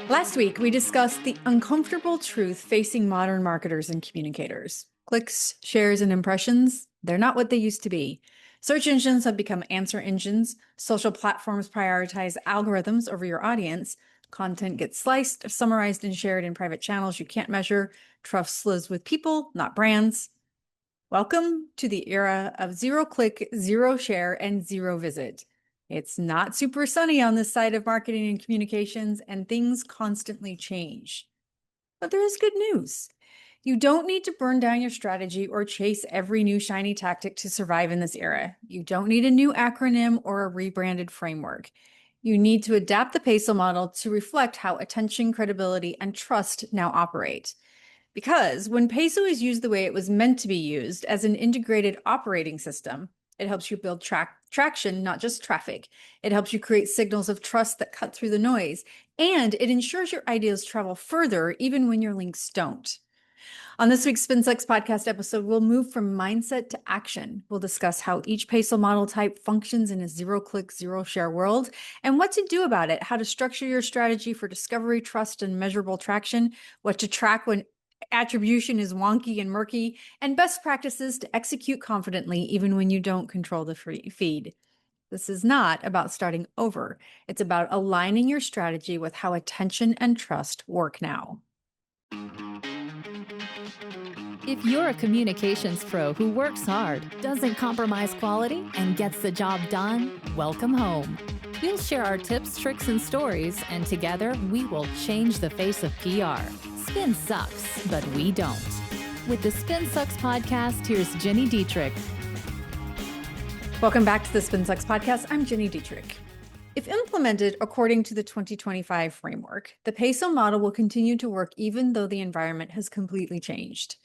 Last week, we discussed the uncomfortable truth facing modern marketers and communicators. Clicks, shares, and impressions, they're not what they used to be. Search engines have become answer engines. Social platforms prioritize algorithms over your audience. Content gets sliced, summarized, and shared in private channels you can't measure. Trust lives with people, not brands. Welcome to the era of zero click, zero share, and zero visit. It's not super sunny on this side of marketing and communications, and things constantly change. But there is good news. You don't need to burn down your strategy or chase every new shiny tactic to survive in this era. You don't need a new acronym or a rebranded framework. You need to adapt the PESO model to reflect how attention, credibility, and trust now operate. Because when PESO is used the way it was meant to be used as an integrated operating system, it helps you build traction, not just traffic. It helps you create signals of trust that cut through the noise, and it ensures your ideas travel further even when your links don't. On this week's SpinSucks podcast episode, we'll move from mindset to action. We'll discuss how each PESO model type functions in a zero-click, zero-share world and what to do about it, how to structure your strategy for discovery, trust, and measurable traction, what to track when attribution is wonky and murky, and best practices to execute confidently even when you don't control the feed. This is not about starting over. It's about aligning your strategy with how attention and trust work now. If you're a communications pro who works hard, doesn't compromise quality, and gets the job done, welcome home. We'll share our tips, tricks, and stories, and together we will change the face of PR. Spin sucks, but we don't. With the Spin Sucks podcast, here's Gini Dietrich. Welcome back to the SpinSucks podcast. I'm Gini Dietrich. If implemented according to the 2025 framework, the PESO model will continue to work even though the environment has completely changed.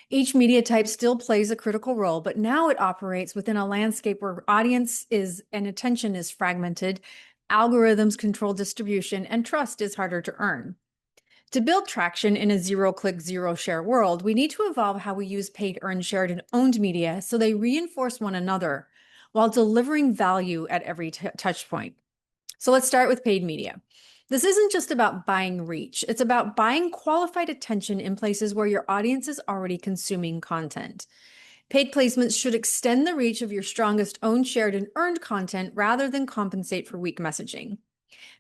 Each media type still plays a critical role, but now it operates within a landscape where audience is and attention is fragmented, algorithms control distribution, and trust is harder to earn. To build traction in a zero-click, zero-share world, we need to evolve how we use paid, earned, shared, and owned media so they reinforce one another while delivering value at every touch point. So let's start with paid media. This isn't just about buying reach. It's about buying qualified attention in places where your audience is already consuming content. Paid placements should extend the reach of your strongest owned, shared, and earned content rather than compensate for weak messaging.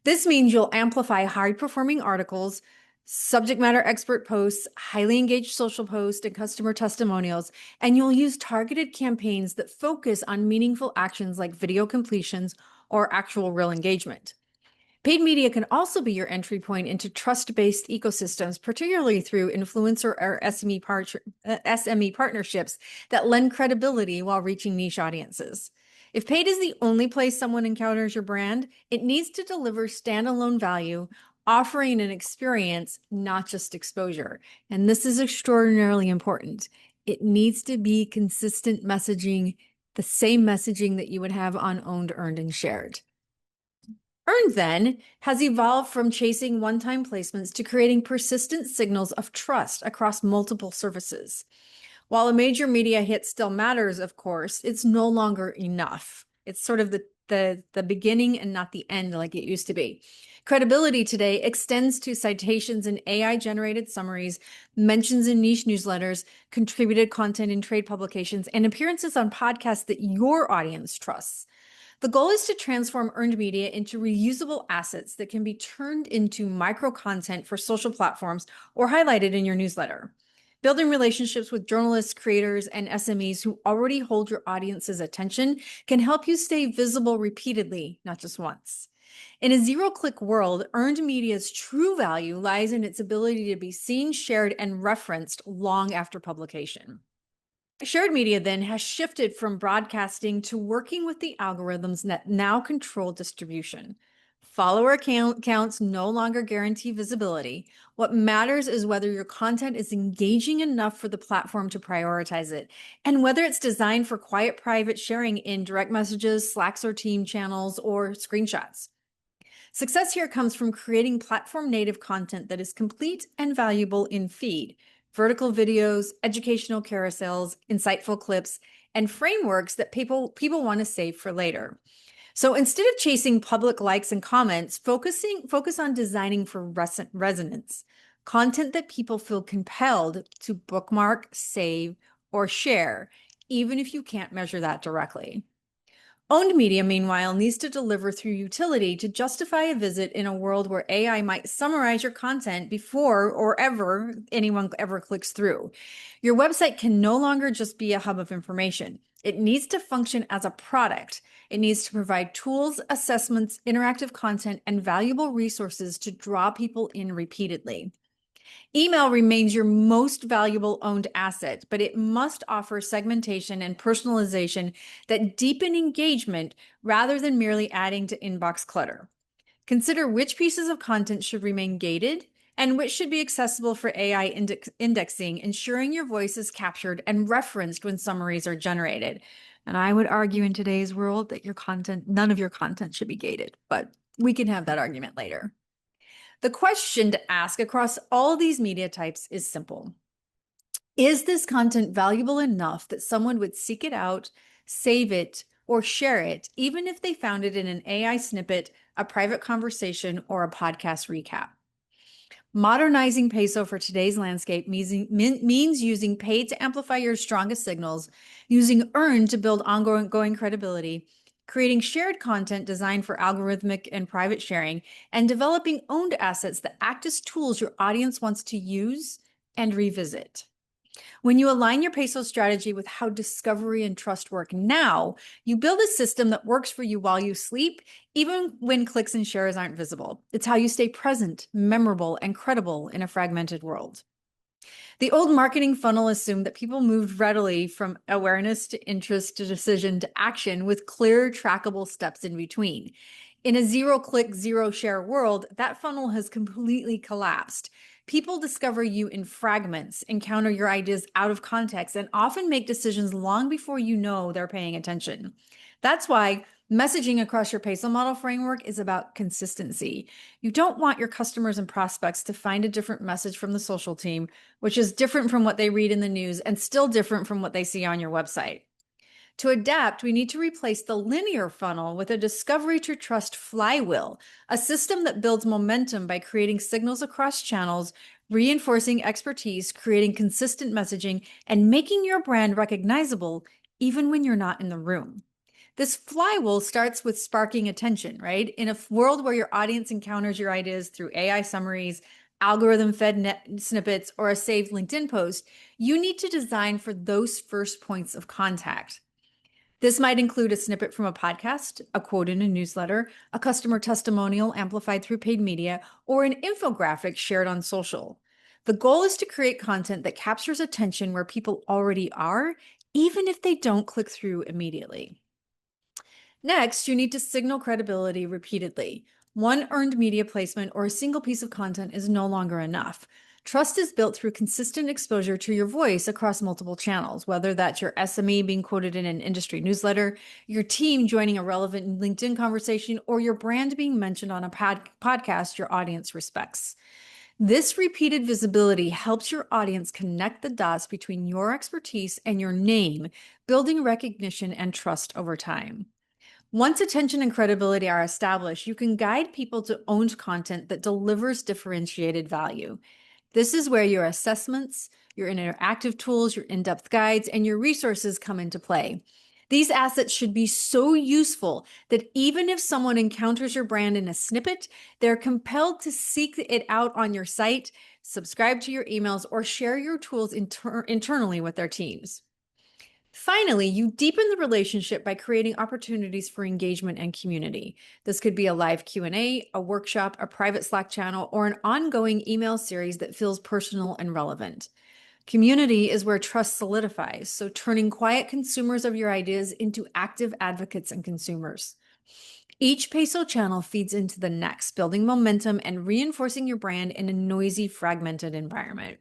This means you'll amplify high-performing articles, subject matter expert posts, highly engaged social posts, and customer testimonials, and you'll use targeted campaigns that focus on meaningful actions like video completions or actual real engagement. Paid media can also be your entry point into trust-based ecosystems, particularly through influencer or SME partnerships that lend credibility while reaching niche audiences. If paid is the only place someone encounters your brand, it needs to deliver standalone value, offering an experience, not just exposure. And this is extraordinarily important. It needs to be consistent messaging, the same messaging that you would have on owned, earned, and shared. Earned then has evolved from chasing one-time placements to creating persistent signals of trust across multiple services. While a major media hit still matters, of course, it's no longer enough. It's sort of the beginning and not the end like it used to be. Credibility today extends to citations in AI-generated summaries, mentions in niche newsletters, contributed content in trade publications, and appearances on podcasts that your audience trusts. The goal is to transform earned media into reusable assets that can be turned into micro content for social platforms or highlighted in your newsletter. Building relationships with journalists, creators, and SMEs who already hold your audience's attention can help you stay visible repeatedly, not just once. In a zero-click world, earned media's true value lies in its ability to be seen, shared, and referenced long after publication. Shared media then has shifted from broadcasting to working with the algorithms that now control distribution. Follower counts no longer guarantee visibility. What matters is whether your content is engaging enough for the platform to prioritize it, and whether it's designed for quiet private sharing in direct messages, Slacks or team channels, or screenshots. Success here comes from creating platform-native content that is complete and valuable in feed, vertical videos, educational carousels, insightful clips, and frameworks that people want to save for later. So instead of chasing public likes and comments, focus on designing for resonance, content that people feel compelled to bookmark, save, or share, even if you can't measure that directly. Owned media, meanwhile, needs to deliver through utility to justify a visit in a world where AI might summarize your content before or ever anyone ever clicks through. Your website can no longer just be a hub of information. It needs to function as a product. It needs to provide tools, assessments, interactive content, and valuable resources to draw people in repeatedly. Email remains your most valuable owned asset, but it must offer segmentation and personalization that deepen engagement rather than merely adding to inbox clutter. Consider which pieces of content should remain gated and which should be accessible for AI indexing, ensuring your voice is captured and referenced when summaries are generated. And I would argue in today's world that none of your content should be gated, but we can have that argument later. The question to ask across all these media types is simple. Is this content valuable enough that someone would seek it out, save it, or share it, even if they found it in an AI snippet, a private conversation, or a podcast recap? Modernizing PESO for today's landscape means using paid to amplify your strongest signals, using earned to build ongoing credibility, creating shared content designed for algorithmic and private sharing, and developing owned assets that act as tools your audience wants to use and revisit. When you align your PESO strategy with how discovery and trust work now, you build a system that works for you while you sleep, even when clicks and shares aren't visible. It's how you stay present, memorable, and credible in a fragmented world. The old marketing funnel assumed that people moved readily from awareness to interest to decision to action with clear, trackable steps in between. In a zero-click, zero-share world, that funnel has completely collapsed. People discover you in fragments, encounter your ideas out of context, and often make decisions long before you know they're paying attention. That's why messaging across your PESO model framework is about consistency. You don't want your customers and prospects to find a different message from the social team, which is different from what they read in the news and still different from what they see on your website. To adapt, we need to replace the linear funnel with a discovery to trust flywheel, a system that builds momentum by creating signals across channels, reinforcing expertise, creating consistent messaging, and making your brand recognizable even when you're not in the room. This flywheel starts with sparking attention, right? In a world where your audience encounters your ideas through AI summaries, algorithm-fed snippets, or a saved LinkedIn post, you need to design for those first points of contact. This might include a snippet from a podcast, a quote in a newsletter, a customer testimonial amplified through paid media, or an infographic shared on social. The goal is to create content that captures attention where people already are, even if they don't click through immediately. Next, you need to signal credibility repeatedly. One earned media placement or a single piece of content is no longer enough. Trust is built through consistent exposure to your voice across multiple channels, whether that's your SME being quoted in an industry newsletter, your team joining a relevant LinkedIn conversation, or your brand being mentioned on a podcast your audience respects. This repeated visibility helps your audience connect the dots between your expertise and your name, building recognition and trust over time. Once attention and credibility are established, you can guide people to owned content that delivers differentiated value. This is where your assessments, your interactive tools, your in-depth guides, and your resources come into play. These assets should be so useful that even if someone encounters your brand in a snippet, they're compelled to seek it out on your site, subscribe to your emails, or share your tools internally with their teams. Finally, you deepen the relationship by creating opportunities for engagement and community. This could be a live Q&A, a workshop, a private Slack channel, or an ongoing email series that feels personal and relevant. Community is where trust solidifies, so turning quiet consumers of your ideas into active advocates and consumers. Each PESO channel feeds into the next, building momentum and reinforcing your brand in a noisy, fragmented environment.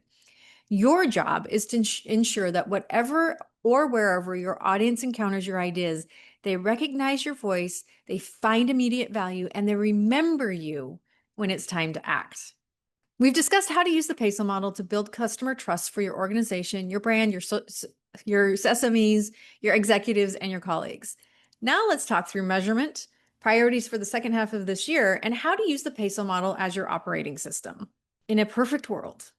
Your job is to ensure that whatever or wherever your audience encounters your ideas, they recognize your voice, they find immediate value, and they remember you when it's time to act. We've discussed how to use the PESO model to build customer trust for your organization, your brand, your SMEs, your executives, and your colleagues. Now let's talk through measurement, priorities for the second half of this year, and how to use the PESO model as your operating system. In a perfect world,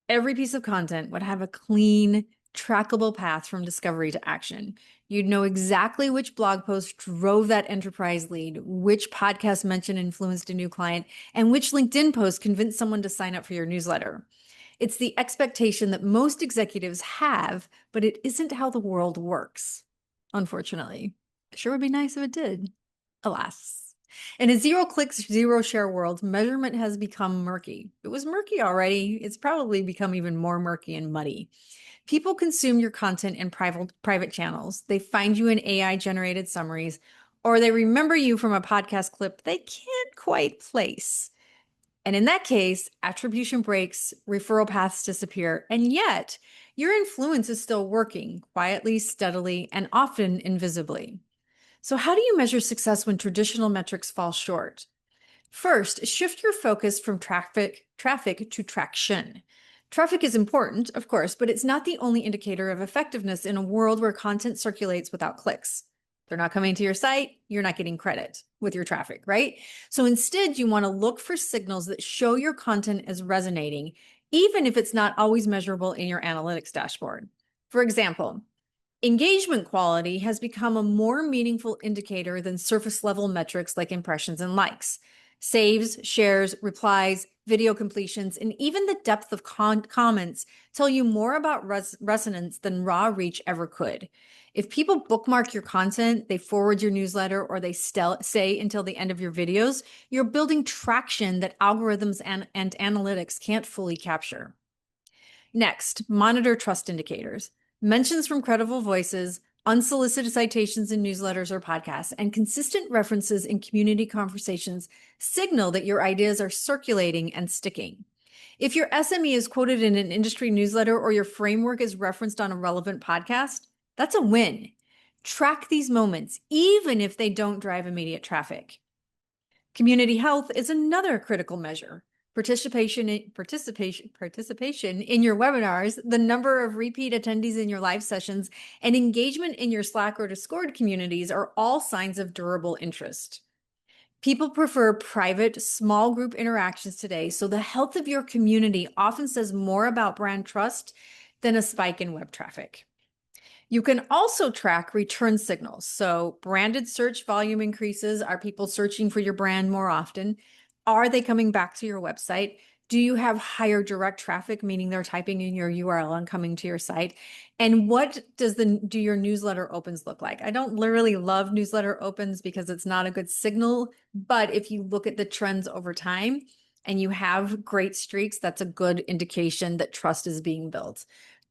every piece of content would have a clean, trackable path from discovery to action. You'd know exactly which blog post drove that enterprise lead, which podcast mention influenced a new client, and which LinkedIn post convinced someone to sign up for your newsletter. It's the expectation that most executives have, but it isn't how the world works, unfortunately. It sure would be nice if it did. Alas. In a zero-click, zero-share world, measurement has become murky. It was murky already. It's probably become even more murky and muddy. People consume your content in private channels. They find you in AI-generated summaries, or they remember you from a podcast clip they can't quite place. And in that case, attribution breaks, referral paths disappear, and yet your influence is still working quietly, steadily, and often invisibly. So how do you measure success when traditional metrics fall short? First, shift your focus from traffic to traction. Traffic is important, of course, but it's not the only indicator of effectiveness in a world where content circulates without clicks. They're not coming to your site, you're not getting credit with your traffic, right? So instead, you want to look for signals that show your content is resonating, even if it's not always measurable in your analytics dashboard. For example, engagement quality has become a more meaningful indicator than surface level metrics like impressions and likes. Saves, shares, replies, video completions, and even the depth of comments tell you more about resonance than raw reach ever could. If people bookmark your content, they forward your newsletter, or they stay until the end of your videos, you're building traction that algorithms and analytics can't fully capture. Next, monitor trust indicators. Mentions from credible voices, unsolicited citations in newsletters or podcasts, and consistent references in community conversations signal that your ideas are circulating and sticking. If your SME is quoted in an industry newsletter or your framework is referenced on a relevant podcast, that's a win. Track these moments, even if they don't drive immediate traffic. Community health is another critical measure. Participation in your webinars, the number of repeat attendees in your live sessions, and engagement in your Slack or Discord communities are all signs of durable interest. People prefer private, small group interactions today, so the health of your community often says more about brand trust than a spike in web traffic. You can also track return signals. So branded search volume increases. Are people searching for your brand more often? Are they coming back to your website? Do you have higher direct traffic, meaning they're typing in your URL and coming to your site? And what do your newsletter opens look like? I don't literally love newsletter opens because it's not a good signal, but if you look at the trends over time and you have great streaks, that's a good indication that trust is being built,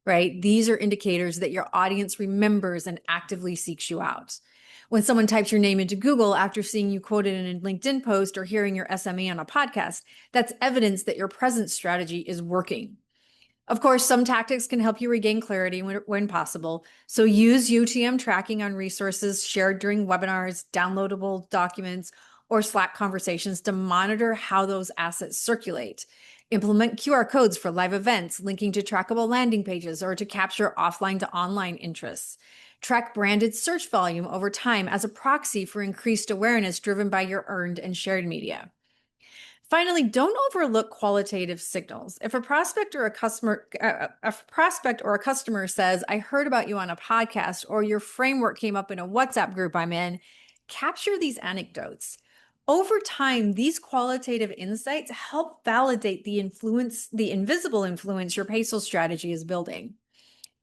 right? These are indicators that your audience remembers and actively seeks you out. When someone types your name into Google after seeing you quoted in a LinkedIn post or hearing your SME on a podcast, that's evidence that your presence strategy is working. Of course, some tactics can help you regain clarity when possible. So use UTM tracking on resources shared during webinars, downloadable documents, or Slack conversations to monitor how those assets circulate. Implement QR codes for live events, linking to trackable landing pages, or to capture offline to online interests. Track branded search volume over time as a proxy for increased awareness driven by your earned and shared media. Finally, don't overlook qualitative signals. If a prospect or a customer says, "I heard about you on a podcast," or "your framework came up in a WhatsApp group I'm in," capture these anecdotes. Over time, these qualitative insights help validate the invisible influence your PESO strategy is building.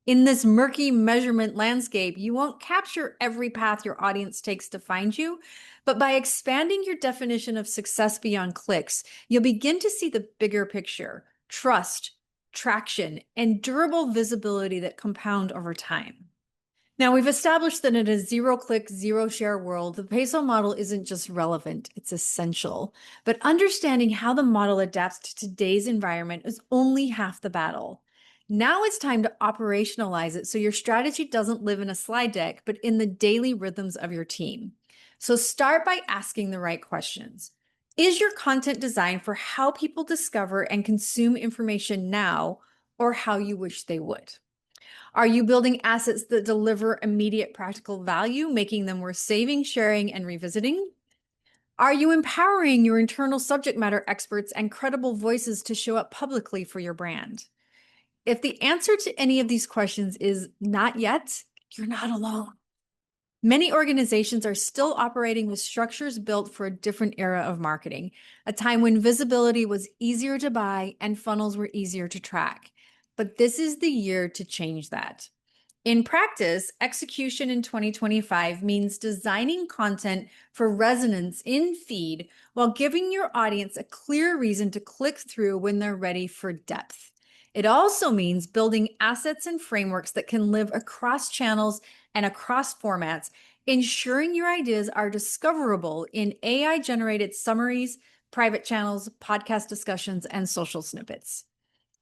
In this murky measurement landscape, you won't capture every path your audience takes to find you, but by expanding your definition of success beyond clicks, you'll begin to see the bigger picture: trust, traction, and durable visibility that compound over time. Now, we've established that in a zero-click, zero-share world, the PESO model isn't just relevant, it's essential. But understanding how the model adapts to today's environment is only half the battle. Now it's time to operationalize it so your strategy doesn't live in a slide deck, but in the daily rhythms of your team. So start by asking the right questions. Is your content designed for how people discover and consume information now, or how you wish they would? Are you building assets that deliver immediate practical value, making them worth saving, sharing, and revisiting? Are you empowering your internal subject matter experts and credible voices to show up publicly for your brand? If the answer to any of these questions is not yet, you're not alone. Many organizations are still operating with structures built for a different era of marketing, a time when visibility was easier to buy and funnels were easier to track. But this is the year to change that. In practice, execution in 2025 means designing content for resonance in feed while giving your audience a clear reason to click through when they're ready for depth. It also means building assets and frameworks that can live across channels and across formats, ensuring your ideas are discoverable in AI-generated summaries, private channels, podcast discussions, and social snippets.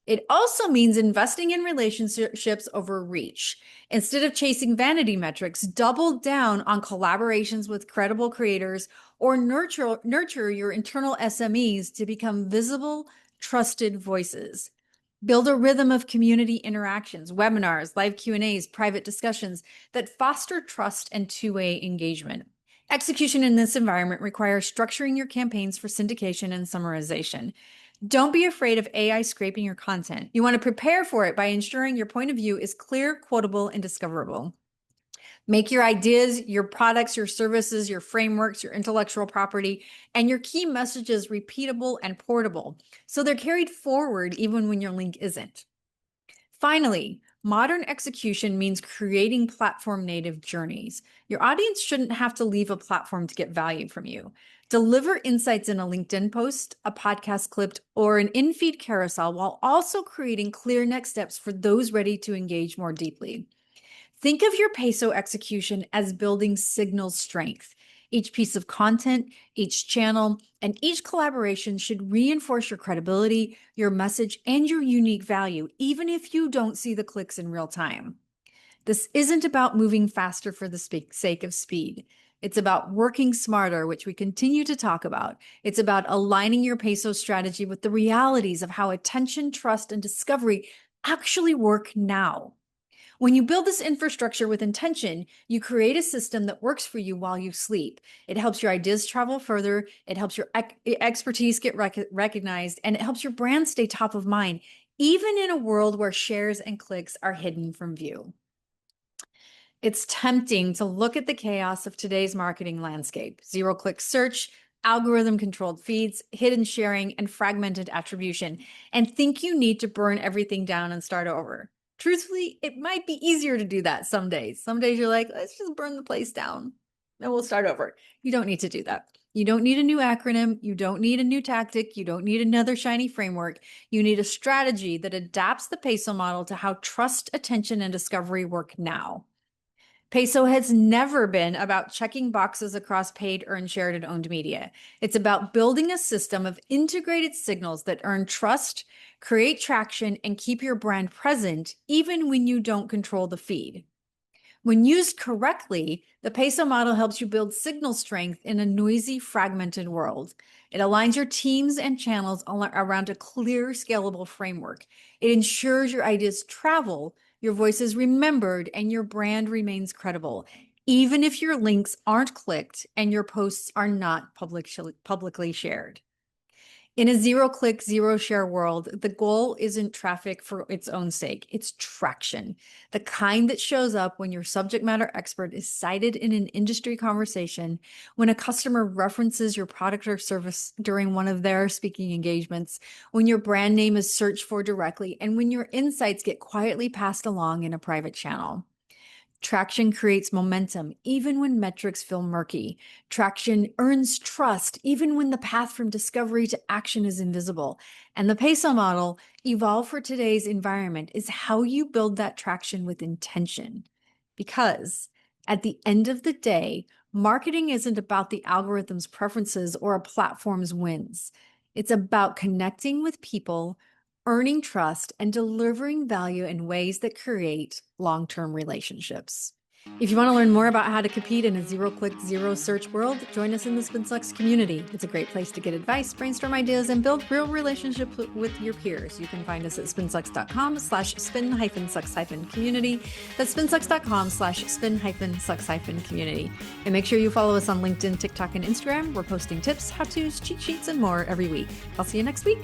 It also means investing in relationships over reach. Instead of chasing vanity metrics, double down on collaborations with credible creators or nurture your internal SMEs to become visible, trusted voices. Build a rhythm of community interactions, webinars, live Q&As, private discussions that foster trust and two-way engagement. Execution in this environment requires structuring your campaigns for syndication and summarization. Don't be afraid of AI scraping your content. You want to prepare for it by ensuring your point of view is clear, quotable, and discoverable. Make your ideas, your products, your services, your frameworks, your intellectual property, and your key messages repeatable and portable, so they're carried forward even when your link isn't. Finally, modern execution means creating platform-native journeys. Your audience shouldn't have to leave a platform to get value from you. Deliver insights in a LinkedIn post, a podcast clip, or an in-feed carousel while also creating clear next steps for those ready to engage more deeply. Think of your PESO execution as building signal strength. Each piece of content, each channel, and each collaboration should reinforce your credibility, your message, and your unique value, even if you don't see the clicks in real time. This isn't about moving faster for the sake of speed. It's about working smarter, which we continue to talk about. It's about aligning your PESO strategy with the realities of how attention, trust, and discovery actually work now. When you build this infrastructure with intention, you create a system that works for you while you sleep. It helps your ideas travel further, it helps your expertise get recognized, and it helps your brand stay top of mind, even in a world where shares and clicks are hidden from view. It's tempting to look at the chaos of today's marketing landscape: zero-click search, algorithm-controlled feeds, hidden sharing, and fragmented attribution, and think you need to burn everything down and start over. Truthfully, it might be easier to do that some days. Some days you're like, let's just burn the place down and we'll start over. You don't need to do that. You don't need a new acronym. You don't need a new tactic. You don't need another shiny framework. You need a strategy that adapts the PESO model to how trust, attention, and discovery work now. PESO has never been about checking boxes across paid, earned, shared, and owned media. It's about building a system of integrated signals that earn trust, create traction, and keep your brand present even when you don't control the feed. When used correctly, the PESO model helps you build signal strength in a noisy, fragmented world. It aligns your teams and channels around a clear, scalable framework. It ensures your ideas travel, your voice is remembered, and your brand remains credible, even if your links aren't clicked and your posts are not publicly shared. In a zero-click, zero-share world, the goal isn't traffic for its own sake. It's traction, the kind that shows up when your subject matter expert is cited in an industry conversation, when a customer references your product or service during one of their speaking engagements, when your brand name is searched for directly, and when your insights get quietly passed along in a private channel. Traction creates momentum, even when metrics feel murky. Traction earns trust, even when the path from discovery to action is invisible. And the PESO model, evolved for today's environment, is how you build that traction with intention. Because at the end of the day, marketing isn't about the algorithm's preferences or a platform's wins. It's about connecting with people, earning trust, and delivering value in ways that create long-term relationships. If you want to learn more about how to compete in a zero-click, zero-search world, join us in the SpinSucks community. It's a great place to get advice, brainstorm ideas, and build real relationships with your peers. You can find us at spinsucks.com/spin-sucks-community. That's spinsucks.com/spin-sucks-community. And make sure you follow us on LinkedIn, TikTok, and Instagram. We're posting tips, how-tos, cheat sheets, and more every week. I'll see you next week.